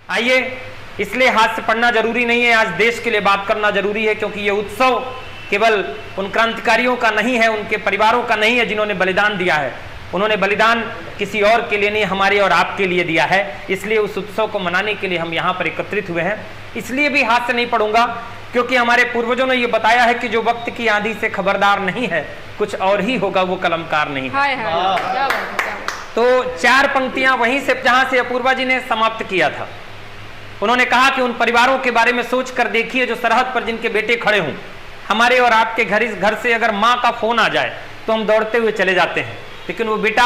आइए, इसलिए हाथ से पढ़ना जरूरी नहीं है, आज देश के लिए बात करना जरूरी है, क्योंकि ये उत्सव केवल उन क्रांतिकारियों का नहीं है, उनके परिवारों का नहीं है जिन्होंने बलिदान दिया है। उन्होंने बलिदान किसी और के लिए नहीं, हमारे और आपके लिए दिया है। इसलिए उस उत्सव को मनाने के लिए हम यहाँ पर एकत्रित हुए हैं। इसलिए भी हाथ से नहीं पढ़ूंगा क्योंकि हमारे पूर्वजों ने ये बताया है कि जो वक्त की आंधी से खबरदार नहीं है, कुछ और ही होगा, वो कलमकार नहीं है। क्या बात है। तो 4 पंक्तियां वहीं से जहां से अपूर्वा जी ने समाप्त किया था। उन्होंने कहा कि उन परिवारों के बारे में सोच कर देखिए जो सरहद पर जिनके बेटे खड़े हों। हमारे और आपके घर से अगर माँ का फोन आ जाए तो हम दौड़ते हुए चले जाते हैं, लेकिन वो बेटा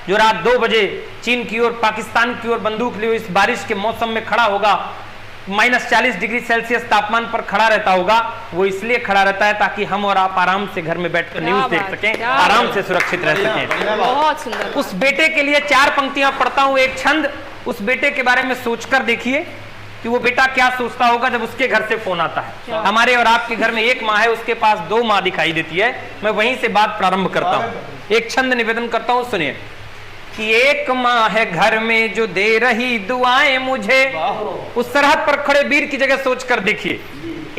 जो रात 2 बजे चीन की ओर, पाकिस्तान की ओर बंदूक लिए इस बारिश के मौसम में खड़ा होगा, -40 डिग्री सेल्सियस तापमान पर खड़ा रहता होगा, वो इसलिए खड़ा रहता है ताकि हम और आप आराम से घर में बैठकर न्यूज देख सकें, आराम से सुरक्षित रह सकें। बहुत सुंदर। उस बेटे के लिए 4 पंक्तियां पढ़ता हूं, एक छंद। उस बेटे के बारे में सोचकर देखिए कि वो बेटा क्या सोचता होगा जब उसके घर से फोन आता है। हमारे और आपके घर में एक माँ है, उसके पास 2 माँ दिखाई देती है। मैं वहीं से बात प्रारंभ करता हूँ, एक छंद निवेदन करता हूँ, सुनिए। कि एक माँ है घर में जो दे रही दुआएं मुझे, उस सरहद पर खड़े वीर की जगह सोचकर देखिए।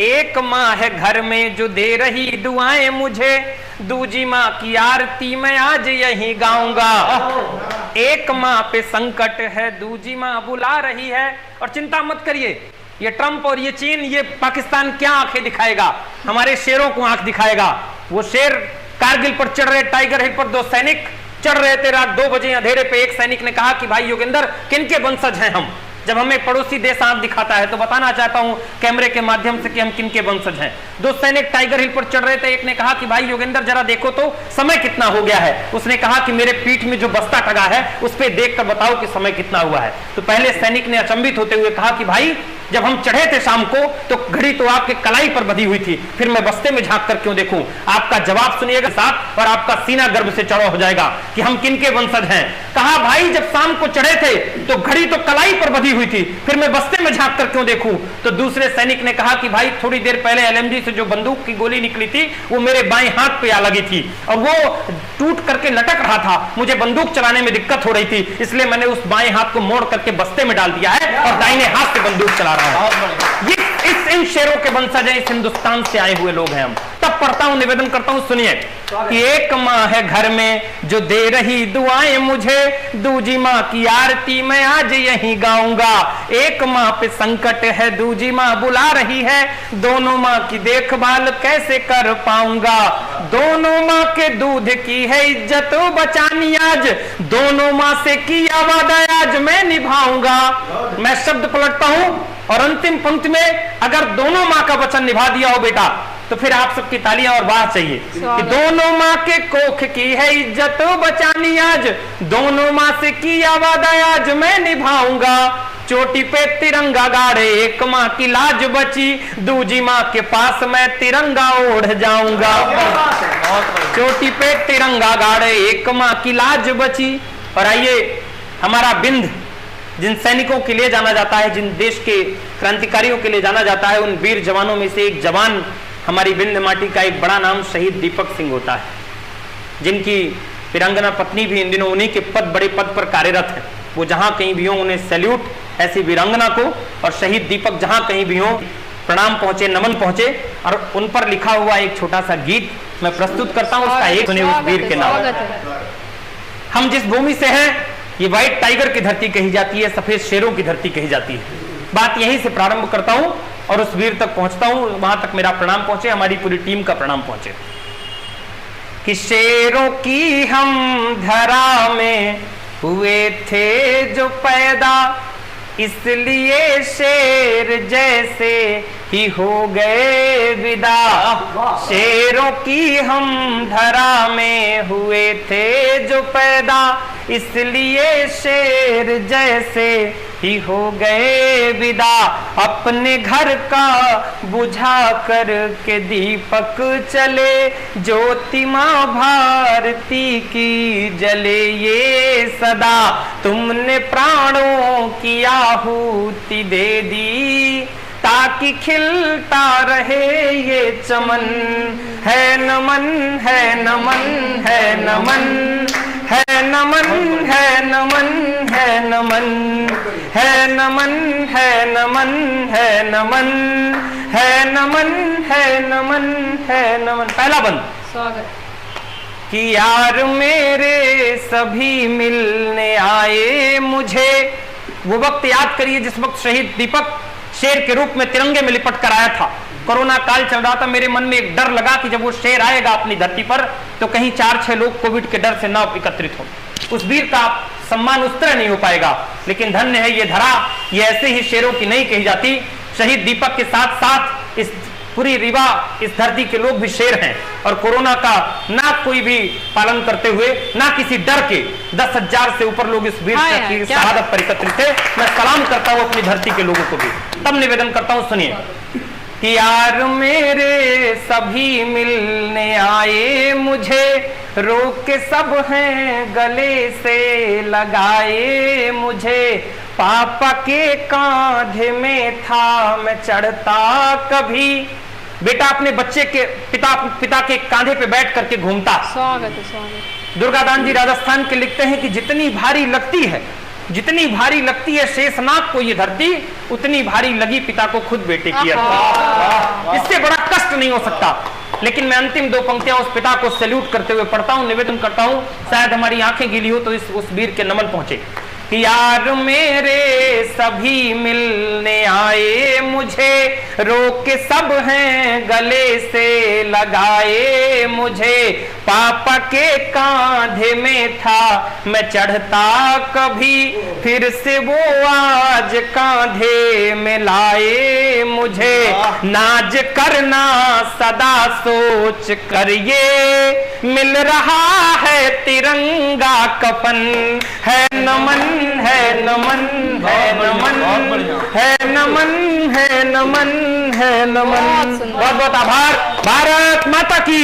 एक माँ है घर में जो दे रही दुआएं मुझे, दूजी माँ की आरती मैं आज यही गाऊंगा। एक माँ पे संकट है, दूजी माँ बुला रही है। और चिंता मत करिए, ये ट्रंप और ये चीन, ये पाकिस्तान क्या आंखें दिखाएगा, हमारे शेरों को आंख दिखाएगा। वो शेर कारगिल पर चढ़ रहे, टाइगर हिल पर 2 सैनिक चढ़ रहे थे रात 2 बजे अंधेरे पे। एक सैनिक ने कहा कि भाई योगेंद्र, किनके वंशज हैं हम? जब हमें पड़ोसी देश आंख दिखाता है तो बताना चाहता हूं कैमरे के माध्यम से कि हम किनके वंशज हैं। 2 सैनिक टाइगर हिल पर चढ़ रहे थे। एक ने कहा कि भाई योगेंद्र जरा देखो तो समय कितना हो गया है। उसने कहा कि मेरे पीठ में जो बस्ता टंगा है उस पर देखकर बताओ कि समय कितना हुआ है। तो पहले सैनिक ने अचंभित होते हुए कहा कि भाई जब हम चढ़े थे शाम को तो घड़ी तो आपके कलाई पर बंधी हुई थी, फिर मैं बस्ते में झांक कर क्यों देखूं? आपका जवाब सुनिएगा साथ और आपका सीना गर्भ से चढ़ा हो जाएगा कि हम किनके वंशज हैं। कहा भाई जब शाम को चढ़े थे तो घड़ी तो कलाई पर बंधी हुई थी, फिर मैं बस्ते में झांक कर क्यों देखूं? तो दूसरे सैनिक ने कहा कि भाई थोड़ी देर पहले LMG से जो बंदूक की गोली निकली थी वो मेरे बाएं हाथ पे आ लगी थी और वो टूट करके लटक रहा था, मुझे बंदूक चलाने में दिक्कत हो रही थी, इसलिए मैंने उस बाएं हाथ को मोड़ करके बस्ते में डाल दिया है और दाहिने हाथ से बंदूक चला रहा हूं। इन शेरों के वंशज हैं, इस हिंदुस्तान से आए हुए लोग हैं हम। तब पढ़ता हूं, निवेदन करता हूं, सुनिए। कि एक माँ है घर में जो दे रही दुआएं मुझे, दूजी माँ की आरती मैं आज यही गाऊंगा। एक माँ पे संकट है, दूजी माँ बुला रही है, दोनों माँ की देखभाल कैसे कर पाऊंगा। दोनों माँ के दूध की है इज्जत बचानी आज, दोनों माँ से किया वादा आज मैं निभाऊंगा। मैं शब्द पलटता हूं और अंतिम पंक्ति में अगर दोनों माँ का वचन निभा दिया हो बेटा तो फिर आप सबकी तालियां और वाह चाहिए कि दोनों माँ के कोख की है इज्जत बचानी आज, दोनों माँ से किया वादा आज मैं निभाऊंगा। चोटी पे तिरंगा गाड़े एक माँ की लाज बची, दूजी माँ के पास मैं तिरंगा ओढ़ जाऊंगा। चोटी पे तिरंगा गाड़े एक माँ की लाज बची। और आइए, हमारा बिंद जिन सैनिकों के लिए जाना जाता है, जिन देश के क्रांतिकारियों के लिए जाना जाता है, उन वीर जवानों में से एक जवान हमारी विंध माटी का एक बड़ा नाम शहीद दीपक सिंह होता है, जिनकी वीरांगना पत्नी भी इन दिनों उन्हीं के बड़े पद पर कार्यरत है। वो जहां कहीं भी हो उन्हें सैल्यूट ऐसी वीरांगना को, और शहीद दीपक जहां कहीं भी हो प्रणाम पहुंचे, नमन पहुंचे। और उन पर लिखा हुआ एक छोटा सा गीत मैं प्रस्तुत करता हूं, उसका एक सुने उस वीर के नाम। हम जिस भूमि से हैं ये व्हाइट टाइगर की धरती कही जाती है, सफेद शेरों की धरती कही जाती है। बात यहीं से प्रारंभ करता हूं और उस वीर तक पहुंचता हूं, वहां तक मेरा प्रणाम पहुंचे, हमारी पूरी टीम का प्रणाम पहुंचे। कि शेरों की हम धरा में हुए थे जो पैदा, इसलिए शेर जैसे ही हो गए विदा। शेरों की हम धरा में हुए थे जो पैदा, इसलिए शेर जैसे ही हो गए विदा। अपने घर का बुझा कर के दीपक चले, ज्योति माँ भारती की जले ये सदा। तुमने प्राणों की आहुति दे दी ताकि खिलता रहे ये चमन। है नमन है नमन है नमन है नमन है नमन है नमन। है नमन है नमन है नमन है नमन है नमन है नमन। पहला बंद स्वागत। कि यार मेरे सभी मिलने आए मुझे। वो वक्त याद करिए जिस वक्त शहीद दीपक शेर के रूप में तिरंगे में लिपट कर आया था। कोरोना काल चल रहा था, मेरे मन में एक डर लगा कि जब वो शेर आएगा अपनी धरती पर तो कहीं 4-6 लोग कोविड के डर से ना एकत्रित हो। उस वीर का सम्मान उस तरह नहीं हो पाएगा, लेकिन धन्य है ये धरा, ये ऐसे ही शेरों की नहीं कही जाती। शहीद दीपक के साथ साथ इस पूरी रीवा, इस धरती के लोग भी शेर हैं और कोरोना का ना कोई भी पालन करते हुए, ना किसी डर के 10,000 से ऊपर लोग इस वीर की शहादत पर एकत्रित थे। मैं सलाम करता हूं अपनी धरती के लोगों को भी। तब निवेदन करता हूं, सुनिए। कि यार मेरे सभी मिलने आए मुझे, रोक के सब हैं गले से लगाए मुझे। पापा के कांधे में था मैं चढ़ता कभी। बेटा अपने बच्चे के पिता के कांधे पे बैठ करके घूमता। स्वागत है, स्वागत। दुर्गादान जी राजस्थान के लिखते हैं कि जितनी भारी लगती है, जितनी भारी लगती है शेषनाग को ये धरती, उतनी भारी लगी पिता को खुद बेटे की। इससे बड़ा कष्ट नहीं हो सकता। लेकिन मैं अंतिम 2 पंक्तियां उस पिता को सैल्यूट करते हुए पढ़ता हूं, निवेदन करता हूं, शायद हमारी आंखें गीली हो तो उस वीर के नमन पहुंचे। कि यार मेरे सभी मिलने आए मुझे, रोक के सब हैं गले से लगाए मुझे। पापा के कांधे में था मैं चढ़ता कभी, फिर से वो आज कांधे में लाए मुझे। नाज करना सदा सोच कर ये, मिल रहा है तिरंगा कफन। है नमन है नमन है नमन है नमन है नमन है नमन। बहुत बहुत आभार। भारत माता की।